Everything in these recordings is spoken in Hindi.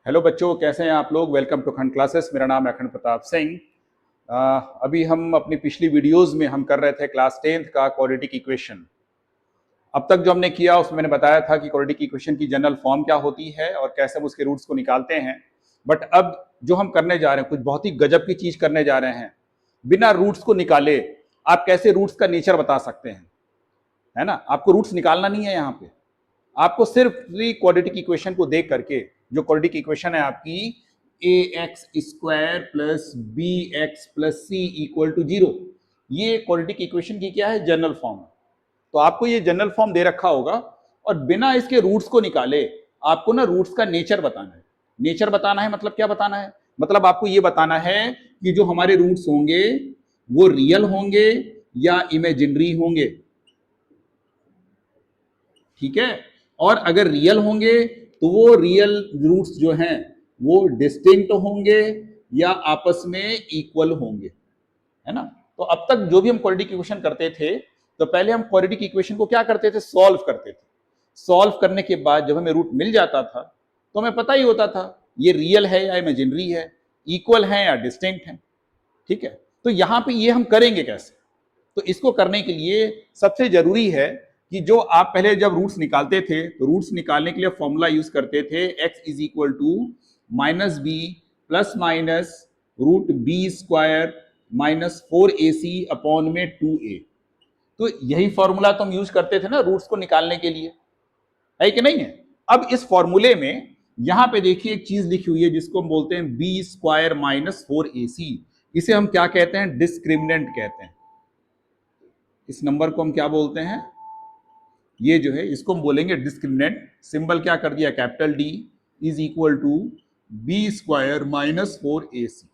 हेलो बच्चों, कैसे हैं आप लोग। वेलकम टू अखंड क्लासेस। मेरा नाम है अखंड प्रताप सिंह। अभी हम अपनी पिछली वीडियोस में हम कर रहे थे क्लास 10th का क्वाड्रेटिक इक्वेशन। अब तक जो हमने किया उसमें मैंने बताया था कि क्वाड्रेटिक इक्वेशन की जनरल फॉर्म क्या होती है और कैसे हम उसके रूट्स को निकालते हैं। बट अब जो हम करने जा रहे हैं कुछ बहुत ही गजब की चीज करने जा रहे हैं। बिना रूट्स को निकाले आप कैसे रूट्स का नेचर बता सकते हैं, है ना। आपको रूट्स निकालना नहीं है यहाँ पे, आपको सिर्फ क्वाड्रेटिक इक्वेशन को देख करके, जो क्वाड्रेटिक इक्वेशन है आपकी a x square plus b x plus c equal to 0, ये क्वाड्रेटिक इक्वेशन की क्या है, जनरल फॉर्म। तो आपको ये जनरल फॉर्म दे रखा होगा और बिना इसके रूट्स को निकाले आपको ना रूट्स का नेचर बताना है। नेचर बताना है मतलब क्या बताना है, मतलब आपको ये बताना है कि जो हमारे रूट्स होंगे वो रियल होंगे या इमेजिनरी होंगे। ठीक है, और अगर रियल होंगे तो वो रियल रूट्स जो हैं वो डिस्टिंक्ट होंगे या आपस में इक्वल होंगे, है ना। तो अब तक जो भी हम क्वाड्रेटिक इक्वेशन करते थे, तो पहले हम क्वाड्रेटिक इक्वेशन को क्या करते थे, सॉल्व करते थे। सॉल्व करने के बाद जब हमें रूट मिल जाता था तो हमें पता ही होता था ये रियल है या इमेजिनरी है, इक्वल है या डिस्टिंक्ट है। ठीक है, तो यहां पे ये हम करेंगे कैसे। तो इसको करने के लिए सबसे जरूरी है कि जो आप पहले जब रूट्स निकालते थे तो रूट्स निकालने के लिए फॉर्मूला यूज करते थे x is equal to minus b plus minus root b square minus 4ac upon में 2a। तो यही फॉर्मूला तो हम यूज करते थे ना रूट्स को निकालने के लिए, है कि नहीं है। अब इस फॉर्मूले में यहां पे देखिए एक चीज लिखी हुई है जिसको हम बोलते हैं बी स्क्वायर माइनस 4ac। इसे हम क्या कहते हैं, डिस्क्रिमिनेंट कहते हैं। इस नंबर को हम क्या बोलते हैं, ये जो है इसको हम बोलेंगे डिस्क्रिमिनेंट। सिंबल क्या कर दिया, capital D is equal to B square minus 4ac।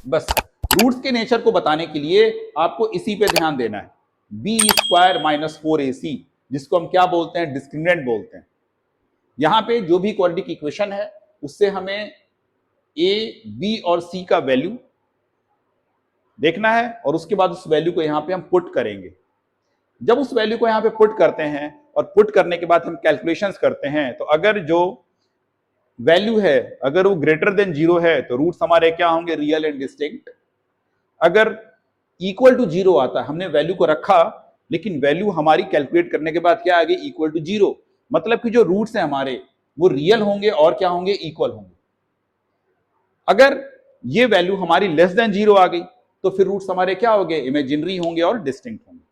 बस रूट्स के नेचर को बताने के लिए आपको इसी पे ध्यान देना है, बी स्क्वायर माइनस 4ac, जिसको हम क्या बोलते हैं, डिस्क्रिमिनेंट बोलते हैं। यहां पे जो भी क्वाड्रेटिक इक्वेशन है उससे हमें ए बी और सी का वैल्यू देखना है और उसके बाद उस वैल्यू को यहां पे हम पुट करेंगे। जब उस वैल्यू को यहां पे पुट करते हैं और पुट करने के बाद हम कैलकुलेशंस करते हैं, तो अगर जो वैल्यू है अगर वो ग्रेटर देन 0 है तो रूट्स हमारे क्या होंगे, रियल एंड डिस्टिंक्ट। अगर इक्वल टू 0 आता है, हमने वैल्यू को रखा लेकिन वैल्यू हमारी कैलकुलेट करने के बाद क्या आ गई, इक्वल टू 0, मतलब कि जो रूट्स हैं हमारे वो रियल होंगे और क्या होंगे, इक्वल होंगे। अगर ये वैल्यू हमारी लेस देन 0 आ गई तो फिर रूट्स हमारे क्या हो गए, इमेजिनरी होंगे और डिस्टिंक्ट होंगे।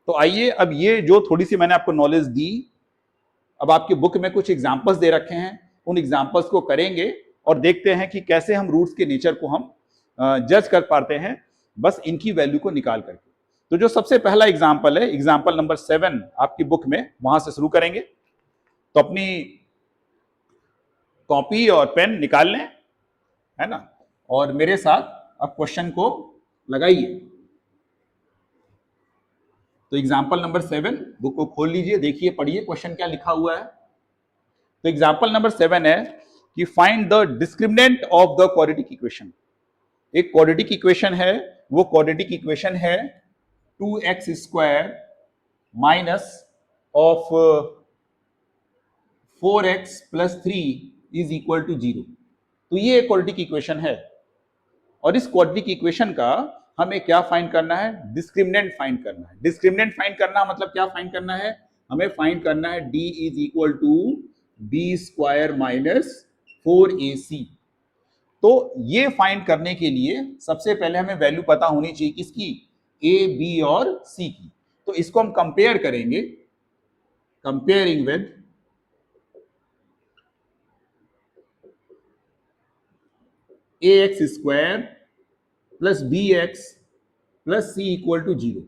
तो आइए, अब ये जो थोड़ी सी मैंने आपको नॉलेज दी, अब आपकी बुक में कुछ एग्जांपल्स दे रखे हैं, उन एग्जांपल्स को करेंगे और देखते हैं कि कैसे हम रूट्स के नेचर को हम जज कर पाते हैं बस इनकी वैल्यू को निकाल करके। तो जो सबसे पहला एग्जांपल है, एग्जांपल नंबर 7 आपकी बुक में, वहां से शुरू करेंगे। तो अपनी कॉपी और पेन निकाल लें, है ना, और मेरे साथ अब क्वेश्चन को लगाइए। तो एग्जांपल नंबर 7 बुक को खोल लीजिए, देखिए पढ़िए क्वेश्चन क्या लिखा हुआ है। तो एग्जांपल नंबर 7 है कि find the discriminant of the quadratic equation. एक क्वाड्रेटिक इक्वेशन है, वो क्वाड्रेटिक इक्वेशन है 2x square minus of 4x plus 3 is equal to 0। तो ये एक क्वाड्रेटिक इक्वेशन है और इस क्वाड्रेटिक इक्वेशन का हमें क्या फाइंड करना है, डिस्क्रिमिनेंट फाइंड करना है। डिस्क्रिमिनेंट फाइंड करना मतलब क्या फाइंड करना है, हमें फाइंड करना है d is equal to B square minus 4ac। तो ये फाइंड करने के लिए सबसे पहले हमें वैल्यू पता होनी चाहिए किसकी, a b और c की। तो इसको हम कंपेयर करेंगे, comparing with ax square plus b x plus c equal to 0।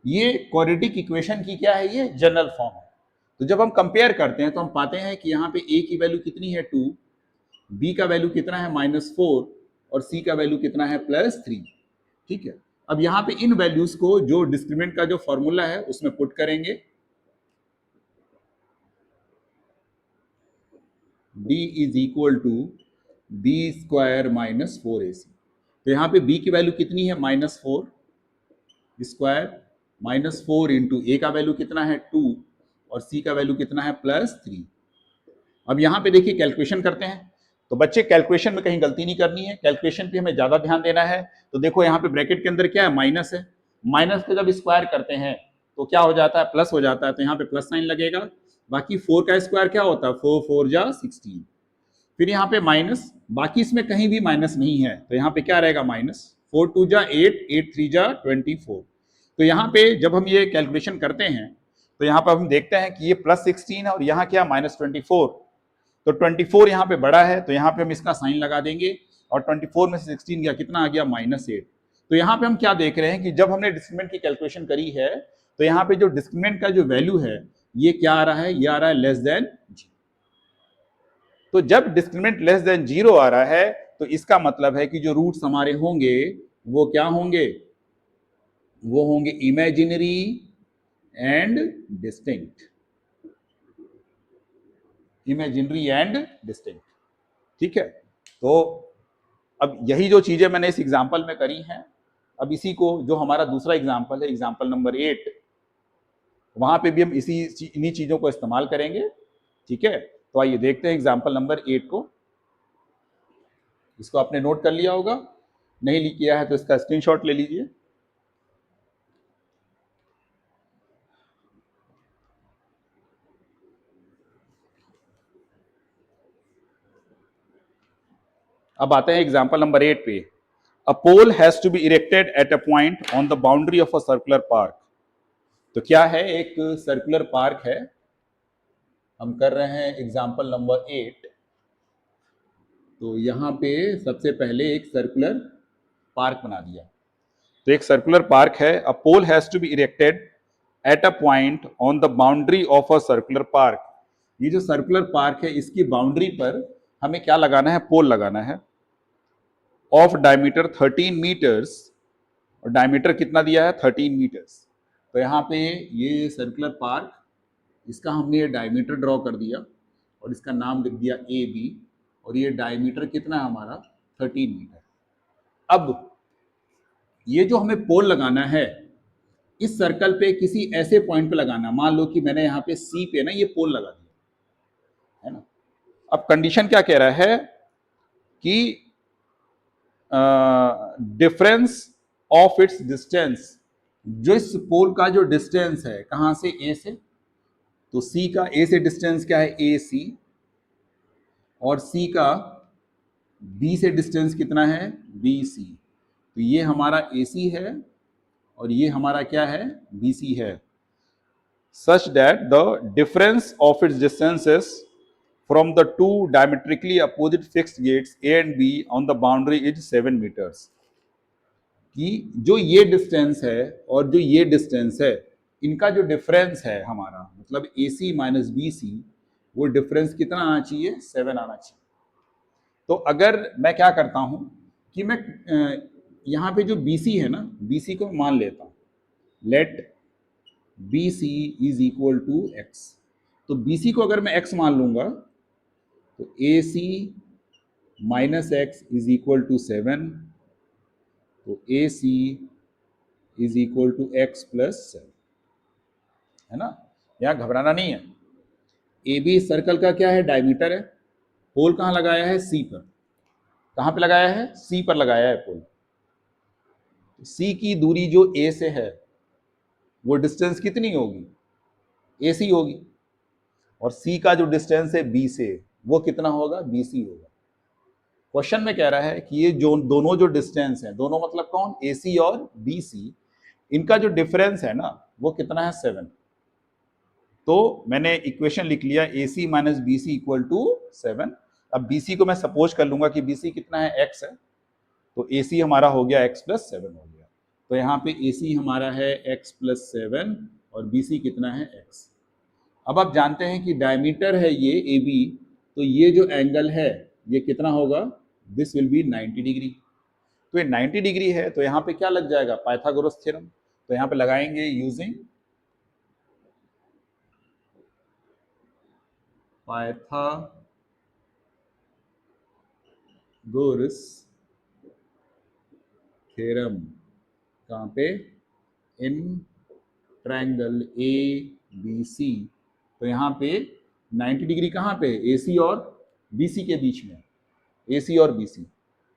ये क्वाड्रेटिक इक्वेशन की क्या है, ये जनरल फॉर्म है। तो जब हम कंपेयर करते हैं तो हम पाते हैं कि यहाँ पे a की वैल्यू कितनी है 2, b का वैल्यू कितना है -4 और c का वैल्यू कितना है +3। ठीक है, अब यहाँ पे इन वैल्यूज को जो डिस्क्रिमिनेंट का जो फॉर्मूला है उसमें पुट करेंगे, d is equal to B square minus 4ac। तो यहाँ पे b की वैल्यू कितनी है, -4 स्क्वायर -4 इंटू ए का वैल्यू कितना है 2 और c का वैल्यू कितना है +3। अब यहाँ पे देखिए कैलकुलेशन करते हैं, तो बच्चे कैलकुलेशन में कहीं गलती नहीं करनी है, कैलकुलेशन पे हमें ज्यादा ध्यान देना है। तो देखो यहाँ पे ब्रैकेट के अंदर क्या है, माइनस है, माइनस को जब स्क्वायर करते हैं तो क्या हो जाता है, प्लस हो जाता है, तो यहाँ पे प्लस साइन लगेगा। बाकी 4 का स्क्वायर क्या होता है, 4 4 जा 16, फिर यहाँ पे माइनस, बाकी इसमें कहीं भी माइनस नहीं है, तो यहाँ पे क्या रहेगा, माइनस 4 2 जा 8, 8 3 जा 24। तो यहाँ पे जब हम ये कैलकुलेशन करते हैं तो यहाँ पर हम देखते हैं कि ये +16 है और यहाँ क्या -24, तो 24 यहाँ पे बड़ा है, तो यहाँ पे हम इसका साइन लगा देंगे, और 24 में से 16 गया, कितना आ गया, -8। तो यहाँ पे हम क्या देख रहे हैं कि जब हमने डिस्क्रिमिनेंट की कैलकुलेशन करी है तो यहाँ पे जो डिस्क्रिमिनेंट का जो वैल्यू है ये क्या आ रहा है, ये आ रहा है लेस देन 0। तो जब डिस्क्रिमिनेंट लेस देन 0 आ रहा है तो इसका मतलब है कि जो रूट्स हमारे होंगे वो क्या होंगे, वो होंगे imaginary and distinct, imaginary and distinct, ठीक है। तो अब यही जो चीजें मैंने इस एग्जांपल में करी हैं, अब इसी को जो हमारा दूसरा एग्जांपल है, एग्जांपल नंबर 8, वहां पे भी हम इन्हीं चीजों को इस्तेमाल करेंगे, ठीक है। तो आइए देखते हैं एग्जांपल नंबर 8 को। इसको आपने नोट कर लिया होगा, नहीं लिख किया है तो इसका स्क्रीनशॉट ले लीजिए। अब आते हैं एग्जांपल नंबर 8 पे। A pole has to be erected at a point on the boundary of a circular park. तो क्या है, एक सर्कुलर पार्क है, हम कर रहे हैं एग्जांपल नंबर 8। तो यहाँ पे सबसे पहले एक सर्कुलर पार्क बना दिया। तो एक सर्कुलर पार्क है, a pole has to be erected at a point on the boundary of a circular park. ये जो सर्कुलर पार्क है इसकी बाउंड्री पर हमें क्या लगाना है, पोल लगाना है, ऑफ डायमीटर 13 मीटर्स, और डायमीटर कितना दिया है, 13 मीटर्स। तो यहाँ पे ये सर्कुलर पार्क, इसका हमने ये डायमीटर ड्रॉ कर दिया और इसका नाम लिख दिया ए बी, और ये डायमीटर कितना है हमारा, 13 मीटर। अब ये जो हमें पोल लगाना है इस सर्कल पे किसी ऐसे पॉइंट पे लगाना, मान लो कि मैंने यहाँ पे सी पे ना ये पोल लगा दिया है ना। अब कंडीशन क्या कह रहा है कि डिफरेंस ऑफ इट्स डिस्टेंस, जो इस पोल का जो डिस्टेंस है कहां से, ए से, तो सी का ए से डिस्टेंस क्या है, ए सी, और सी का बी से डिस्टेंस कितना है, बी सी। तो ये हमारा ए सी है और ये हमारा क्या है, बी सी है, such that the difference of its distances from the two diametrically opposite fixed gates A and B on the boundary is 7 meters। कि जो ये डिस्टेंस है और जो ये डिस्टेंस है इनका जो डिफरेंस है हमारा, मतलब ए सी माइनस बी सी, वो डिफरेंस कितना आना चाहिए, 7 आना चाहिए। तो अगर मैं क्या करता हूं कि मैं यहाँ पे जो बी सी है ना, बी सी को मान लेता हूं, let B C is equal to x. तो बी सी को अगर मैं एक्स मान लूंगा तो A C minus x is equal to 7, तो A C is equal to x plus 7, है ना। यहां घबराना नहीं है। ए बी सर्कल का क्या है, डायमीटर है, पोल कहां लगाया है, सी पर। कहां पे लगाया है, सी पर लगाया है पोल। सी की दूरी जो ए से है वो डिस्टेंस कितनी होगी, ए सी होगी, और सी का जो डिस्टेंस है बी से वो कितना होगा, बी सी होगा। क्वेश्चन में कह रहा है कि ये जो दोनों जो डिस्टेंस है, दोनों मतलब कौन, ए सी और बी सी, इनका जो डिफरेंस है ना वो कितना है, 7। तो मैंने इक्वेशन लिख लिया A C minus B C equal to 7। अब बी सी को मैं सपोज कर लूंगा कि बी सी कितना है, एक्स है, तो ए सी हमारा हो गया एक्स प्लस 7 हो गया। तो यहाँ पे ए सी हमारा है एक्स प्लस 7 और बी सी कितना है, एक्स। अब आप जानते हैं कि डायमीटर है ये ए बी, तो ये जो एंगल है ये कितना होगा, दिस विल बी 90 डिग्री। तो ये 90 डिग्री है, तो यहाँ पे क्या लग जाएगा, पाइथागोरस थ्योरम। तो यहाँ पे लगाएंगे यूजिंग पाइथागोरस थ्योरम। कहाँ पे, in triangle A B C. तो यहाँ पे 90 डिग्री कहाँ पे, AC और BC के बीच में, AC और BC।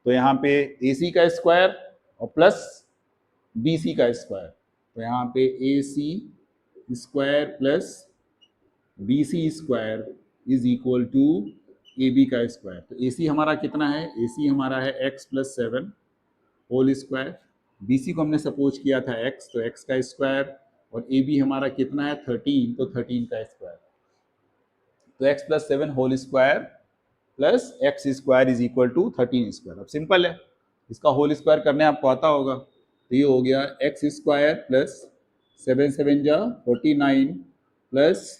तो यहाँ पे AC का स्क्वायर और प्लस BC का स्क्वायर, तो यहाँ पे AC square plus BC square is equal to AB का स्क्वायर। तो AC हमारा कितना है, AC हमारा है x plus 7 whole square, BC को हमने सपोज किया था x, तो x का स्क्वायर, और AB हमारा कितना है 13, तो 13 का स्क्वायर। तो x plus 7 whole square plus x square is equal to 13 square. अब सिंपल है, इसका होल स्क्वायर करने आपको आता होगा, तो ये हो गया एक्स स्क्वायर प्लस 7 7 जा 49 plus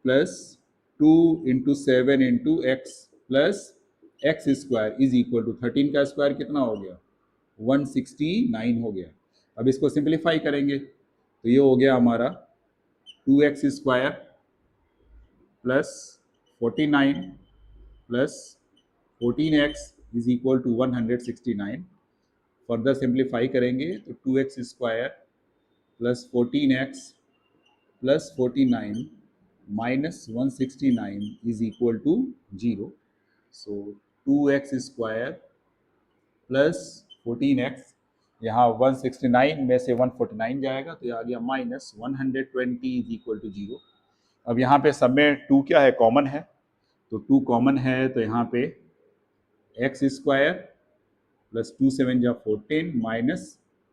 plus 2 into 7 into x plus x square is equal to 13 का स्क्वायर कितना हो गया 169 हो गया। अब इसको सिंप्लीफाई करेंगे तो ये हो गया हमारा 2x square plus 49 plus 14x is equal to 169। Further simplify करेंगे तो 2x square plus 14x plus 49 minus 169 is equal to 0। So 2x square plus 14x, यहाँ 169 में से 149 जाएगा तो ये आ गया माइनस 120 इज इक्वल टू 0। अब यहाँ पे सब में 2 क्या है, कॉमन है, तो 2 कॉमन है, तो यहाँ पे एक्स स्क्वायर प्लस 2 7 जा 14 माइनस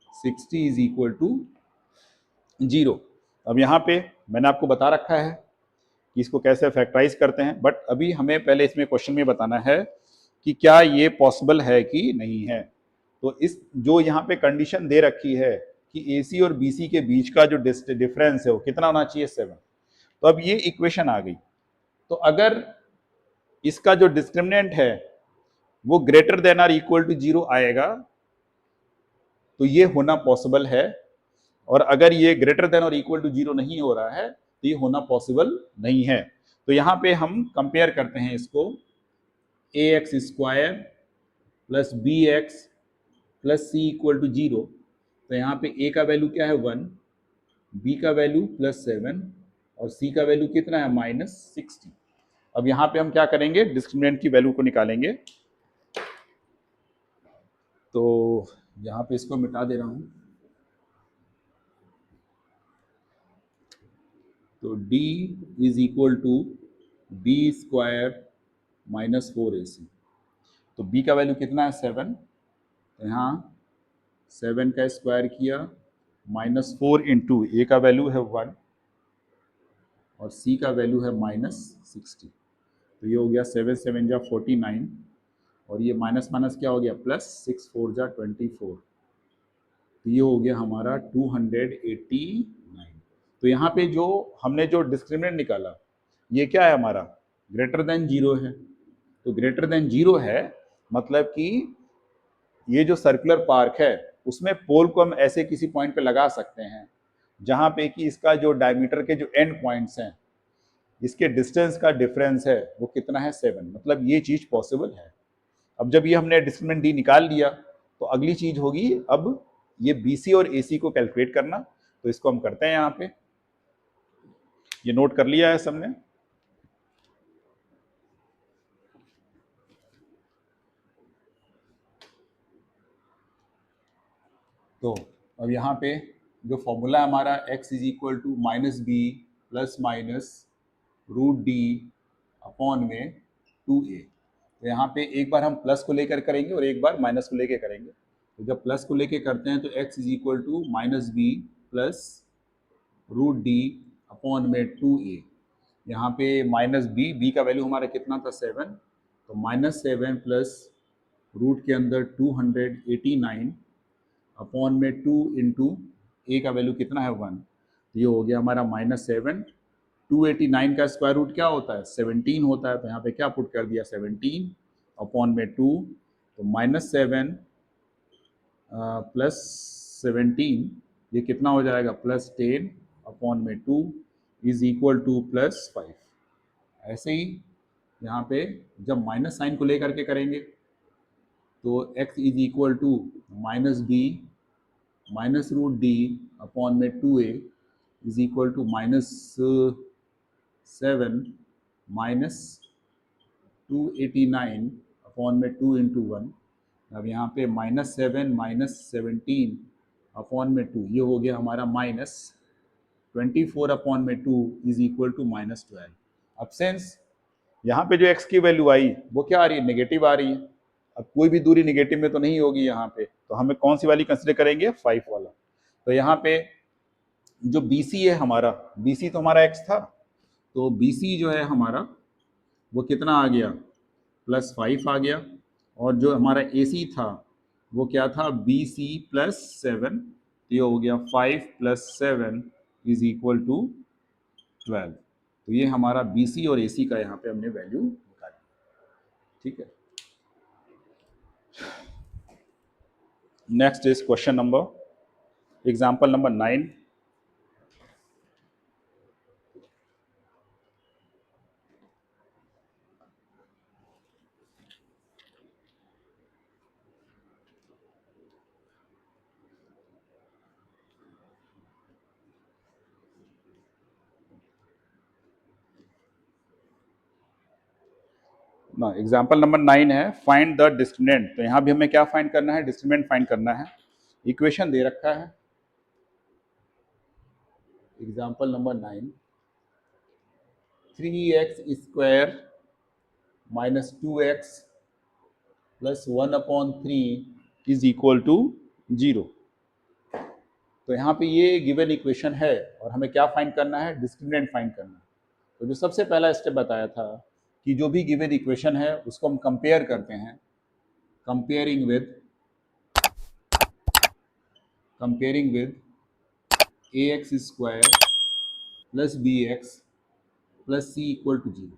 60 इज इक्वल टू 0। अब यहाँ पे मैंने आपको बता रखा है कि इसको कैसे फैक्टराइज करते हैं, बट अभी हमें पहले इसमें क्वेश्चन में बताना है कि क्या ये पॉसिबल है कि नहीं है। तो इस जो यहाँ पे कंडीशन दे रखी है कि AC और BC के बीच का जो डिफरेंस है वो कितना होना चाहिए 7, तो अब ये इक्वेशन आ गई। तो अगर इसका जो डिस्क्रिमिनेंट है वो ग्रेटर देन और इक्वल टू 0 आएगा तो ये होना पॉसिबल है, और अगर ये ग्रेटर देन और इक्वल टू 0 नहीं हो रहा है तो ये होना पॉसिबल नहीं है। तो यहाँ पे हम कंपेयर करते हैं इसको, ax square plus bx plus c equal to 0। तो यहाँ पे a का वैल्यू क्या है 1, b का वैल्यू प्लस 7 और c का वैल्यू कितना है माइनस 60। अब यहाँ पे हम क्या करेंगे, डिस्क्रिमिनेंट की वैल्यू को निकालेंगे। तो यहाँ पे इसको मिटा दे रहा हूँ, तो d is equal to b square minus 4ac। तो b का वैल्यू कितना है 7, तो यहाँ 7 का स्क्वायर किया माइनस 4 इंटू ए का वैल्यू है 1 और c का वैल्यू है माइनस 60। तो ये हो गया 7 7 जा 49 और ये माइनस माइनस क्या हो गया प्लस 6 4 जा 24। तो ये हो गया हमारा 289। तो यहाँ पे जो हमने जो डिस्क्रिमिनेंट निकाला ये क्या है हमारा, ग्रेटर देन 0 है। तो ग्रेटर देन 0 है मतलब कि ये जो सर्कुलर पार्क है उसमें पोल को हम ऐसे किसी पॉइंट पे लगा सकते हैं जहां पे कि इसका जो डायमीटर के जो एंड पॉइंट्स हैं इसके डिस्टेंस का डिफरेंस है वो कितना है 7, मतलब ये चीज पॉसिबल है। अब जब ये हमने डिस्क्रिमिनेंट डी निकाल लिया तो अगली चीज होगी अब ये BC और AC को कैलकुलेट करना। तो इसको हम करते हैं, यहाँ पे ये नोट कर लिया है सबने। तो अब यहाँ पे जो फॉर्मूला है हमारा x is equal to minus b plus minus root d upon में 2a। तो यहाँ पे एक बार हम प्लस को लेकर करेंगे और एक बार माइनस को लेकर करेंगे। तो जब प्लस को लेकर करते हैं तो x is equal to minus b plus root d upon में 2a। यहाँ पे माइनस बी का वैल्यू हमारा कितना था 7, तो माइनस 7 प्लस रूट के अंदर 289 अपॉन में 2 इंटू ए का वैल्यू कितना है 1। तो ये हो गया हमारा माइनस 7। 289 का स्क्वायर रूट क्या होता है 17 होता है, तो यहाँ पे क्या पुट कर दिया 17 अपॉन में 2। तो माइनस 7 प्लस 17 ये कितना हो जाएगा प्लस 10 अपॉन में 2 इज इक्वल टू प्लस 5। ऐसे ही यहाँ पे जब माइनस साइन को लेकर के करेंगे तो x is equal to minus b minus root d upon में 2a is equal to minus 7 minus 289 upon में 2 इंटू 1। अब यहाँ पे -7 माइनस 17 अपॉन में 2, ये हो गया हमारा -24 अपॉन में 2 इज इक्वल टू -12। अब सेंस यहाँ पे जो x की वैल्यू आई वो क्या आ रही है, नेगेटिव आ रही है। अब कोई भी दूरी नेगेटिव में तो नहीं होगी यहाँ पे, तो हमें कौन सी वाली कंसिडर करेंगे, 5 वाला। तो यहाँ पे जो BC है हमारा, BC तो हमारा x था, तो BC जो है हमारा वो कितना आ गया, +5 आ गया। और जो हमारा AC था वो क्या था, BC +7, तो ये हो गया 5 + 7 इज इक्वल टू 12। तो ये हमारा BC और AC का यहाँ पे हमने वैल्यू निकाली। ठीक है, next is question number, example number 9। ना एग्जाम्पल नंबर 9 है, फाइंड द डिस्क्रिमिनेंट। तो यहाँ भी हमें क्या फाइंड करना है, डिस्क्रिमिनेंट फाइंड करना है। इक्वेशन दे रखा है, example number 9, 3x² minus 2x plus 1/3 is equal to 0। तो यहाँ पे ये गिवन इक्वेशन है और हमें क्या फाइंड करना है, डिस्क्रिमिनेंट फाइंड करना है। तो जो सबसे पहला स्टेप बताया था कि जो भी गिवन इक्वेशन है उसको हम कंपेयर करते हैं, comparing with ax² plus bx plus c equal to 0।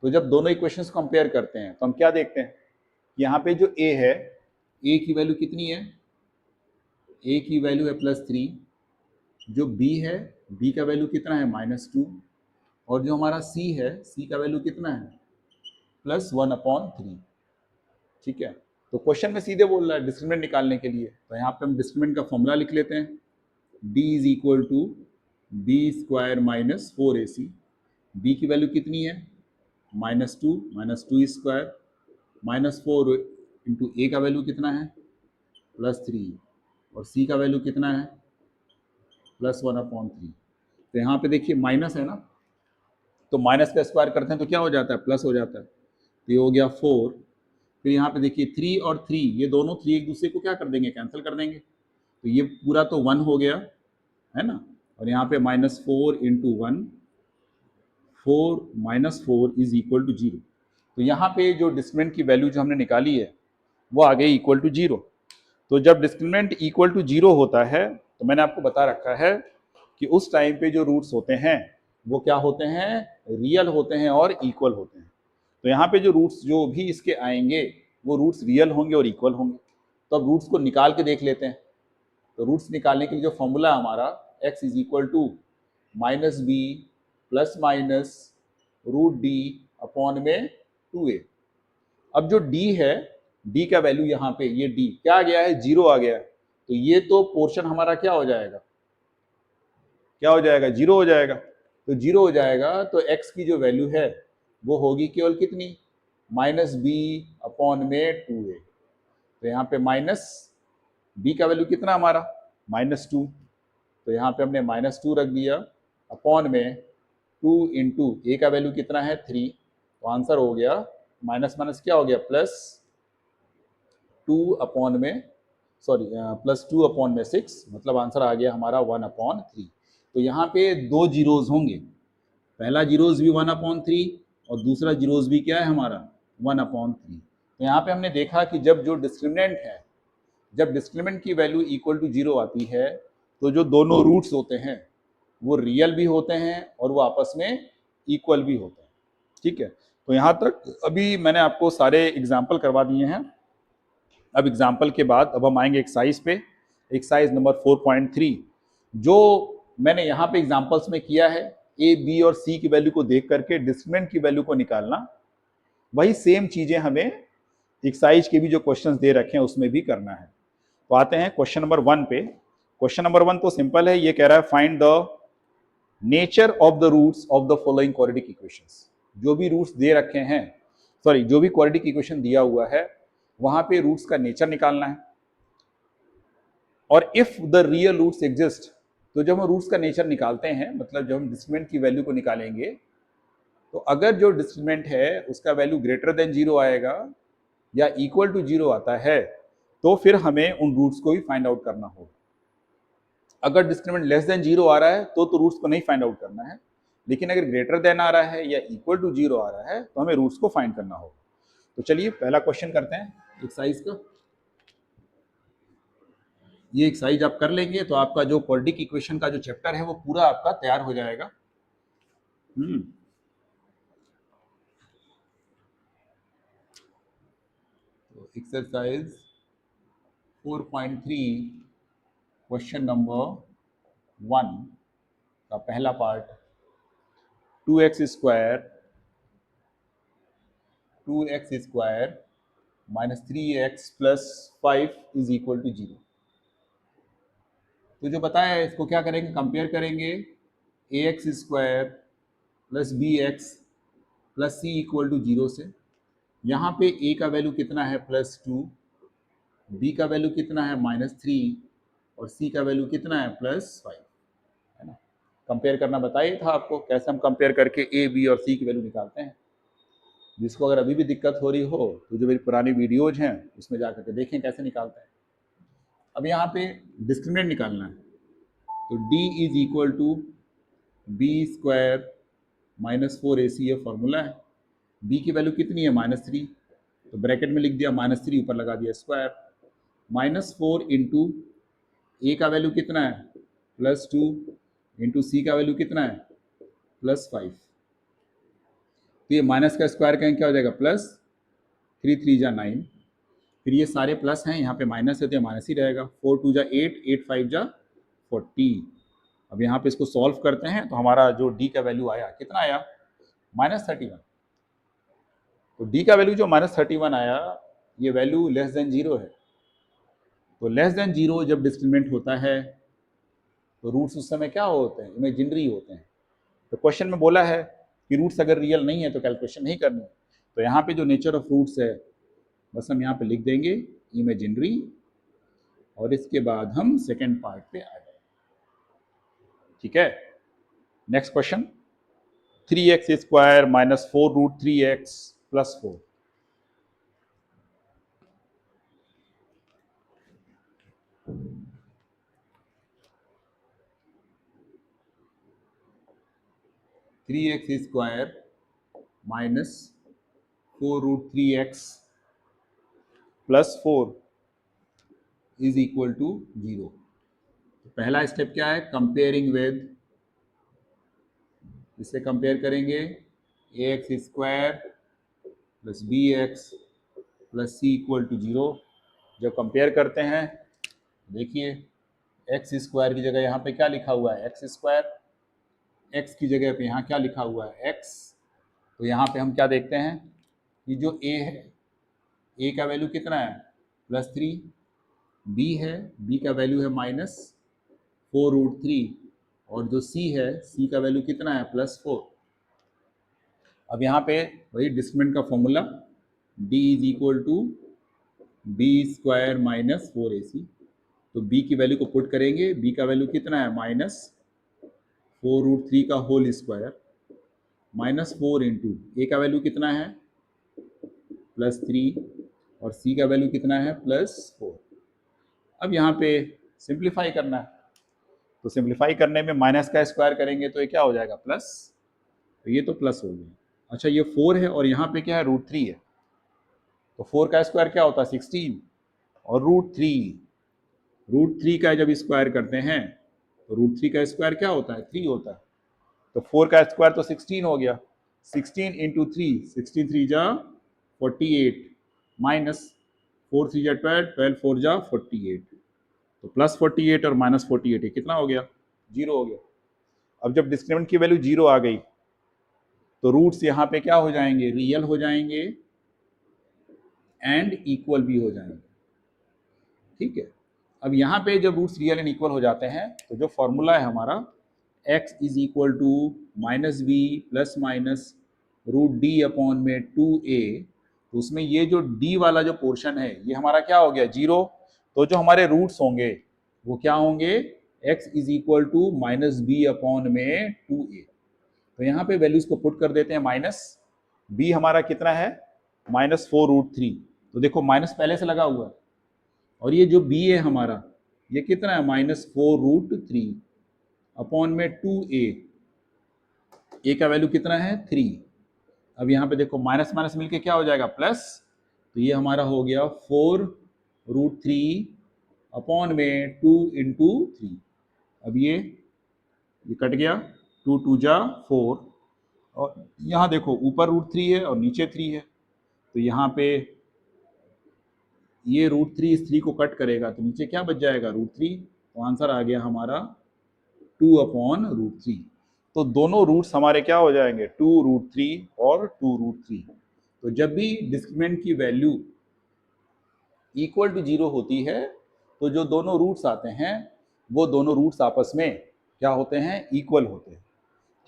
तो जब दोनों इक्वेशंस कंपेयर करते हैं तो हम क्या देखते हैं, यहाँ पे जो a है, a की वैल्यू कितनी है, a की वैल्यू है +3। जो b है, b का वैल्यू कितना है, -2। और जो हमारा c है, c का वैल्यू कितना है, +1/3। ठीक है, तो क्वेश्चन में सीधे बोल रहा है डिस्क्रिमिनेंट निकालने के लिए, तो यहाँ पे हम डिस्क्रिमिनेंट का फॉर्मूला लिख लेते हैं, d is equal to b² minus 4ac। b की वैल्यू कितनी है, -2, -2² -4 इंटू a का वैल्यू कितना है, +3, और c का वैल्यू कितना है, +1/3। तो यहाँ पे देखिए माइनस है ना, तो माइनस का स्क्वायर करते हैं तो क्या हो जाता है, प्लस हो जाता है। तो ये हो गया 4। फिर यहाँ पे देखिए 3 और 3, ये दोनों 3 एक दूसरे को क्या कर देंगे, कैंसिल कर देंगे। तो ये पूरा तो 1 हो गया है ना, और यहाँ पे -4 इंटू 1, 4 - 4 इज इक्वल टू 0। तो यहाँ पे जो डिस्क्रिमिनेंट की वैल्यू जो हमने निकाली है वो आ गई इक्वल टू 0। तो जब डिस्क्रिमिनेंट इक्वल टू 0 होता है तो मैंने आपको बता रखा है कि उस टाइम पे जो रूट्स होते हैं वो क्या होते हैं, रियल होते हैं और इक्वल होते हैं। तो यहाँ पे जो रूट्स जो भी इसके आएंगे वो रूट्स रियल होंगे और इक्वल होंगे। तो अब रूट्स को निकाल के देख लेते हैं। तो रूट्स निकालने के लिए जो फॉर्मूला हमारा x is equal to -b plus minus √d upon में 2a। अब जो d है, d का वैल्यू यहाँ पे ये d क्या आ गया है, 0 आ गया है। तो ये तो पोर्शन हमारा क्या हो जाएगा, क्या हो जाएगा, 0 हो जाएगा। तो 0 हो जाएगा तो x की जो वैल्यू है वो होगी केवल कितनी, -b अपॉन में 2a। तो यहाँ पे माइनस b का वैल्यू कितना हमारा, -2। तो यहाँ पे हमने -2 रख दिया अपॉन में 2 इंटू ए का वैल्यू कितना है 3। तो आंसर हो गया माइनस माइनस क्या हो गया, +2 अपॉन में +2 अपॉन में 6, मतलब आंसर आ गया हमारा 1/3। तो यहाँ पे दो जीरोज होंगे, पहला जीरोज भी 1/3 और दूसरा जीरोज भी क्या है हमारा 1/3। तो यहाँ पे हमने देखा कि जब जो डिस्क्रिमिनेंट है, जब डिस्क्रिमिनेंट की वैल्यू इक्वल टू 0 आती है तो जो दोनों रूट्स होते हैं वो रियल भी होते हैं और वो आपस में इक्वल भी होते हैं। ठीक है, तो यहाँ तक अभी मैंने आपको सारे एग्जाम्पल करवा दिए हैं। अब एग्जाम्पल के बाद अब हम आएंगे एक्सरसाइज पे, एक्सरसाइज नंबर 4.3। जो मैंने यहाँ पे एग्जाम्पल्स में किया है, ए बी और सी की वैल्यू को देख करके डिस्क्रिमिनेंट की वैल्यू को निकालना, वही सेम चीजें हमें एक्सरसाइज के भी जो क्वेश्चंस दे रखे हैं उसमें भी करना है। तो आते हैं क्वेश्चन नंबर 1 पे। क्वेश्चन नंबर 1 तो सिंपल है, ये कह रहा है find the nature of the roots of the following quadratic equations, जो भी रूट्स दे रखे हैं, सॉरी जो भी क्वाड्रेटिक इक्वेशन दिया हुआ है वहां पे रूट्स का नेचर निकालना है। और if the real roots exist, तो जब हम रूट्स का नेचर निकालते हैं, मतलब जब हम डिस्क्रिमिनेंट की वैल्यू को निकालेंगे, तो अगर जो डिस्क्रिमिनेंट है उसका वैल्यू ग्रेटर देन 0 आएगा या इक्वल टू 0 आता है, तो फिर हमें उन रूट्स को भी फाइंड आउट करना होगा। अगर डिस्क्रिमिनेंट लेस देन 0 आ रहा है तो रूट्स को नहीं फाइंड आउट करना है, लेकिन अगर ग्रेटर देन आ रहा है या इक्वल टू 0 आ रहा है तो हमें रूट्स को फाइंड करना होगा। तो चलिए पहला क्वेश्चन करते हैं एक्सरसाइज का। ये एक्सरसाइज आप कर लेंगे तो आपका जो क्वाड्रेटिक इक्वेशन का जो चैप्टर है वो पूरा आपका तैयार हो जाएगा। तो एक्सरसाइज 4.3 क्वेश्चन नंबर 1 का पहला part, 2x square minus 3x plus 5 is equal to 0। तो जो बताया है इसको क्या करेंगे, कंपेयर करेंगे ax square plus bx plus c equal to 0 से। यहाँ पे a का वैल्यू कितना है +2, b का वैल्यू कितना है -3 और c का वैल्यू कितना है +5, है ना। कंपेयर करना बताइए था आपको कैसे हम कंपेयर करके a, b और c की वैल्यू निकालते हैं। जिसको अगर अभी भी दिक्कत हो रही हो तो जो मेरी पुरानी वीडियोज हैं उसमें जाकर के देखें कैसे निकालते हैं। अब यहाँ पे डिस्क्रिमिनेंट निकालना है, तो d is equal to B square -4ac ये फॉर्मूला है। b की वैल्यू कितनी है -3, तो ब्रैकेट में लिख दिया -3, ऊपर लगा दिया स्क्वायर, -4 इंटू ए का वैल्यू कितना है +2 इंटू सी का वैल्यू कितना है +5। तो ये माइनस का स्क्वायर करेंगे क्या हो जाएगा +3 3 जा 9, फिर ये सारे प्लस हैं, यहाँ पे माइनस है तो माइनस ही रहेगा, 4 2 जा 8, 8 5 जा 40। अब यहाँ पे इसको सॉल्व करते हैं तो हमारा जो d का वैल्यू आया कितना आया -31। तो d का वैल्यू जो -31 आया, ये वैल्यू लेस देन 0 है। तो लेस देन 0 जब डिस्क्रिमिनेंट होता है तो रूट्स उस समय क्या होते हैं, इमेजिनरी होते हैं। तो क्वेश्चन में बोला है कि रूट्स अगर रियल नहीं है तो कैलकुलेशन नहीं करनी है। तो यहाँ पे जो नेचर ऑफ रूट्स है बस हम यहाँ पे लिख देंगे इमेजिनरी, और इसके बाद हम सेकेंड पार्ट पे आ जाएंगे। ठीक है, next question, 3x square minus 4√3x plus 4। Three x square minus 4√3x plus 4 is equal to 0। पहला स्टेप क्या है, कंपेयरिंग विद, इससे कंपेयर करेंगे ax square plus bx plus c equal to 0। जब कंपेयर करते हैं देखिए एक्स स्क्वायर की जगह यहाँ पे क्या लिखा हुआ है एक्स स्क्वायर, एक्स की जगह पे यहाँ क्या लिखा हुआ है एक्स। तो यहाँ पे हम क्या देखते हैं कि जो a है, a का वैल्यू कितना है +3, b है, b का वैल्यू है -4√3 और जो c है, c का वैल्यू कितना है +4। अब यहाँ पे वही डिस्क्रिमिनेंट का formula d is equal to B square -4ac। तो b की वैल्यू को पुट करेंगे, b का वैल्यू कितना है -4√3 का होल स्क्वायर -4 इंटू ए का वैल्यू कितना है +3 और c का वैल्यू कितना है +4। अब यहाँ पे सिंप्लीफाई करना है, तो सिंप्लीफाई करने में माइनस का स्क्वायर करेंगे तो ये क्या हो जाएगा प्लस, तो ये तो प्लस हो गया। अच्छा ये 4 है और यहाँ पे क्या है √3 है, तो 4 का स्क्वायर क्या होता है 16 और √3 का जब स्क्वायर करते हैं तो √3 का स्क्वायर क्या होता है 3 होता है। तो 4 का स्क्वायर तो 16 हो गया, 16 इंटू 3, 16 3 जा 48 माइनस 4 3 जा 12, 12 4 जा 48, तो +48 और -48 ये कितना हो गया 0 हो गया। अब जब डिस्क्रिमिनेंट की वैल्यू 0 आ गई तो रूट्स यहाँ पे क्या हो जाएंगे, रियल हो जाएंगे एंड इक्वल भी हो जाएंगे। ठीक है, अब यहाँ पे जब रूट्स रियल एंड इक्वल हो जाते हैं तो जो फॉर्मूला है हमारा x is equal to minus b plus minus root d upon में 2a, तो उसमें ये जो d वाला जो पोर्शन है ये हमारा क्या हो गया, 0। तो जो हमारे रूट्स होंगे वो क्या होंगे, x is equal to minus b upon में 2a। तो यहाँ पे वैल्यूज को पुट कर देते हैं, माइनस b हमारा कितना है, -4√3। तो देखो माइनस पहले से लगा हुआ है, और ये जो b है हमारा ये कितना है, -4√3 अपॉन में 2a। a का वैल्यू कितना है, 3। अब यहाँ पे देखो माइनस माइनस मिलके क्या हो जाएगा, प्लस। तो ये हमारा हो गया 4√3 अपॉन में 2 इंटू 3। अब ये कट गया, 2 2 जा 4, और यहाँ देखो ऊपर √3 है और नीचे 3 है, तो यहाँ पे ये √3 इस 3 को कट करेगा तो नीचे क्या बच जाएगा, √3। तो आंसर आ गया हमारा 2/√3। तो दोनों रूट्स हमारे क्या हो जाएंगे, 2√3 और 2√3। तो जब भी डिस्क्रिमिनेंट की वैल्यू इक्वल टू 0 होती है तो जो दोनों रूट्स आते हैं वो दोनों रूट्स आपस में क्या होते हैं, इक्वल होते हैं।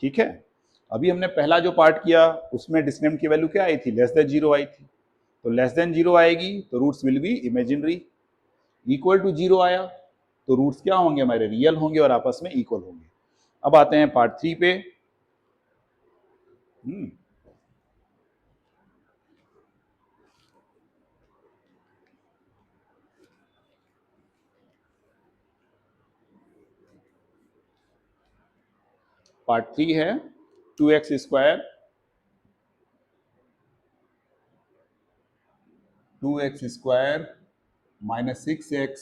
ठीक है, अभी हमने पहला जो पार्ट किया उसमें डिस्क्रिमिनेंट की वैल्यू क्या आई थी, लेस देन 0 आई थी। तो लेस देन 0 आएगी तो roots will be imaginary. Equal to 0 आया तो रूट्स क्या होंगे, हमारे रियल होंगे और आपस में इक्वल होंगे। अब आते हैं पार्ट 3 पे। पार्ट 3 है 2x square -6x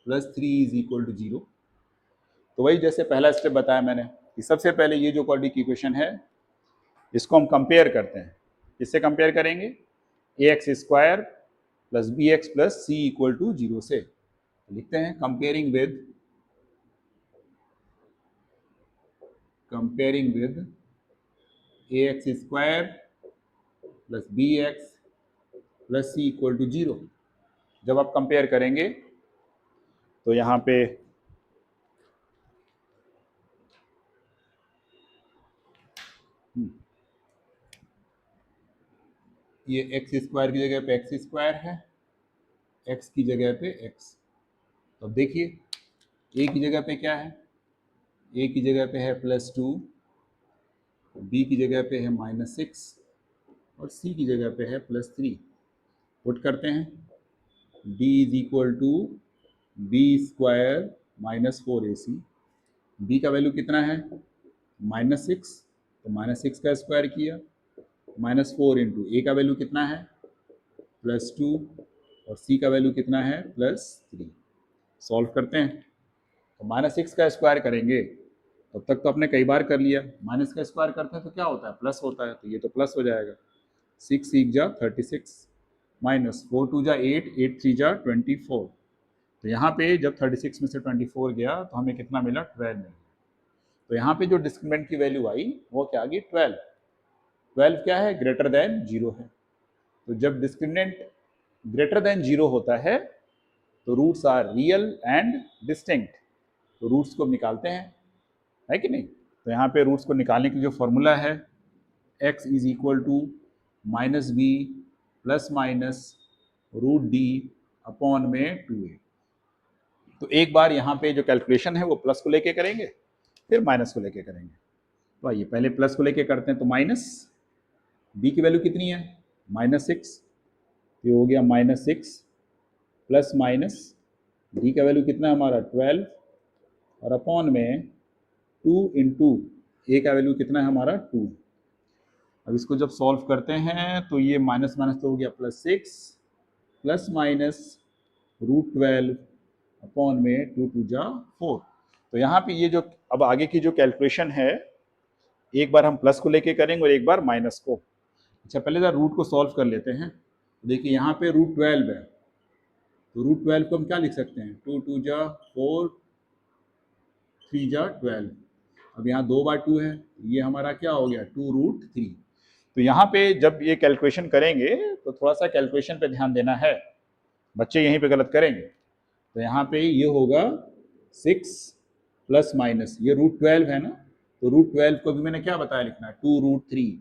plus 3 is equal to 0। तो वही जैसे पहला स्टेप बताया मैंने कि सबसे पहले ये जो क्वाड्रेटिक इक्वेशन है इसको हम कंपेयर करते हैं। किससे कंपेयर करेंगे, ax square plus bx plus c equal to 0 से। तो लिखते हैं comparing with ax square plus bx plus c equal to 0। जब आप कंपेयर करेंगे तो यहाँ पे ये एक्स स्क्वायर की जगह पे एक्स स्क्वायर है, एक्स की जगह पे एक्स। तो देखिए ए की जगह पे क्या है, ए की जगह पे है +2, बी की जगह पे है -6 और सी की जगह पे है +3। पुट करते हैं, d is equal to B square -4ac। B का वैल्यू कितना है, -6, तो -6 का स्क्वायर किया, -4 इंटू ए का वैल्यू कितना है, +2 और सी का वैल्यू कितना है, +3। सॉल्व करते हैं तो -6 का स्क्वायर करेंगे, तब तक तो आपने कई बार कर लिया। माइनस का स्क्वायर करते हैं तो क्या होता है, प्लस होता है, तो ये तो प्लस हो जाएगा। 6 6 जा 36 -4 2 जा 8 8 3 जा 24। तो यहाँ पे जब 36 में से 24 गया तो हमें कितना मिला, 12 मिला। तो यहाँ पे जो डिस्क्रिमिनेंट की वैल्यू आई वो क्या आ गई, 12। 12 क्या है, ग्रेटर देन 0 है। तो जब डिस्क्रिमिनेंट ग्रेटर देन 0 होता है तो roots are real and distinct. तो रूट्स को निकालते हैं, है कि नहीं। तो यहाँ पे रूट्स को निकालने की जो फॉर्मूला है, x is equal to -b plus minus √d upon में 2a। तो एक बार यहाँ पे जो कैलकुलेशन है वो प्लस को लेके करेंगे, फिर माइनस को लेके करेंगे। तो आइए पहले प्लस को लेके करते हैं। तो माइनस b की वैल्यू कितनी है, -6, ये हो गया -6 प्लस माइनस d का वैल्यू कितना है हमारा 12 और अपॉन में 2 इंटू ए का वैल्यू कितना है हमारा 2। अब इसको जब सॉल्व करते हैं तो ये माइनस माइनस तो हो गया +6 प्लस माइनस √12 अपॉन में 2 2 जा 4। तो यहाँ पे ये जो अब आगे की जो कैलकुलेशन है, एक बार हम प्लस को लेके करेंगे और एक बार माइनस को। अच्छा पहले जरा रूट को सॉल्व कर लेते हैं। देखिए यहाँ पे √12 है, तो √12 को हम क्या लिख सकते हैं, 2 2 जा 4 3 जा 12। अब यहाँ 2 बार 2 है, ये हमारा क्या हो गया, 2√3। तो यहाँ पे जब ये कैलकुलेशन करेंगे तो थोड़ा सा कैलकुलेशन पे ध्यान देना है, बच्चे यहीं पे गलत करेंगे। तो यहाँ पे ये होगा 6 प्लस माइनस ये √12 है ना, तो √12 को भी मैंने क्या बताया लिखना है, 2√3,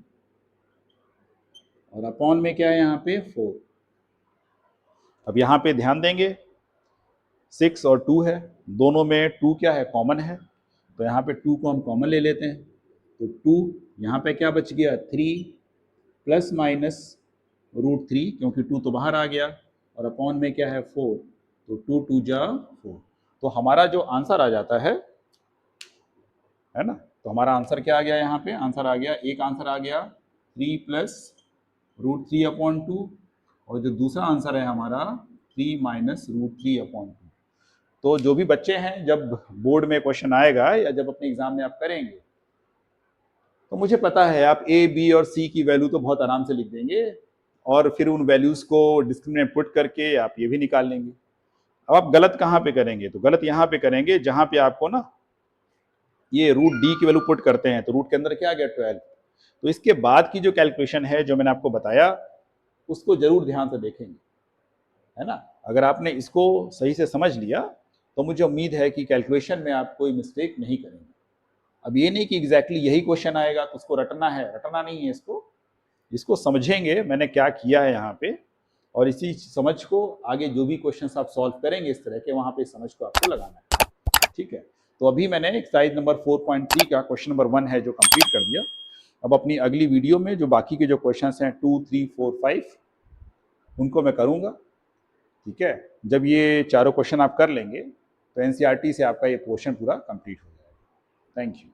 और अपॉन में क्या है यहाँ पे 4। अब यहाँ पे ध्यान देंगे 6 और 2 है, दोनों में 2 क्या है, कॉमन है, तो यहाँ पे 2 को हम कॉमन ले लेते हैं। तो 2 यहाँ पे क्या बच गया, 3 प्लस माइनस √3, क्योंकि 2 तो बाहर आ गया, और अपॉन में क्या है 4, तो 2 2 जा 4। तो हमारा जो आंसर आ जाता है ना, तो हमारा आंसर क्या आ गया, यहाँ पे आंसर आ गया, एक आंसर आ गया 3 प्लस √3/2, और जो दूसरा आंसर है हमारा 3 माइनस √3/2। तो जो भी बच्चे हैं, जब बोर्ड में क्वेश्चन आएगा या जब अपने एग्जाम में आप करेंगे, तो मुझे पता है आप ए, बी और सी की वैल्यू तो बहुत आराम से लिख देंगे, और फिर उन वैल्यूज को डिस्क्रिमिनेंट पुट करके आप ये भी निकाल लेंगे। अब आप गलत कहाँ पे करेंगे, तो गलत यहाँ पे करेंगे जहां पे आपको ना ये √d की वैल्यू पुट करते हैं, तो रूट के अंदर क्या आ गया 12। तो इसके बाद की जो कैलकुलेशन है जो मैंने आपको बताया, उसको जरूर ध्यान से देखेंगे, है ना। अगर आपने इसको सही से समझ लिया तो मुझे उम्मीद है कि कैलकुलेशन में आप कोई मिस्टेक नहीं करेंगे। अब ये नहीं कि एग्जैक्टली यही क्वेश्चन आएगा तो उसको रटना है, रटना नहीं है, इसको समझेंगे मैंने क्या किया है यहाँ पे, और इसी समझ को आगे जो भी क्वेश्चन आप सॉल्व करेंगे इस तरह के, वहां पे समझ को आपको लगाना है, ठीक है। तो अभी मैंने एक्सरसाइज नंबर 4.3 का क्वेश्चन नंबर 1 है जो कंप्लीट कर दिया। अब अपनी अगली वीडियो में जो बाकी के जो क्वेश्चंस हैं 2, 3, 4, 5 उनको मैं करूंगा, ठीक है। जब ये चारों क्वेश्चन आप कर लेंगे तो एनसीईआरटी से आपका ये पोर्शन पूरा कंप्लीट हो जाएगा। Thank you.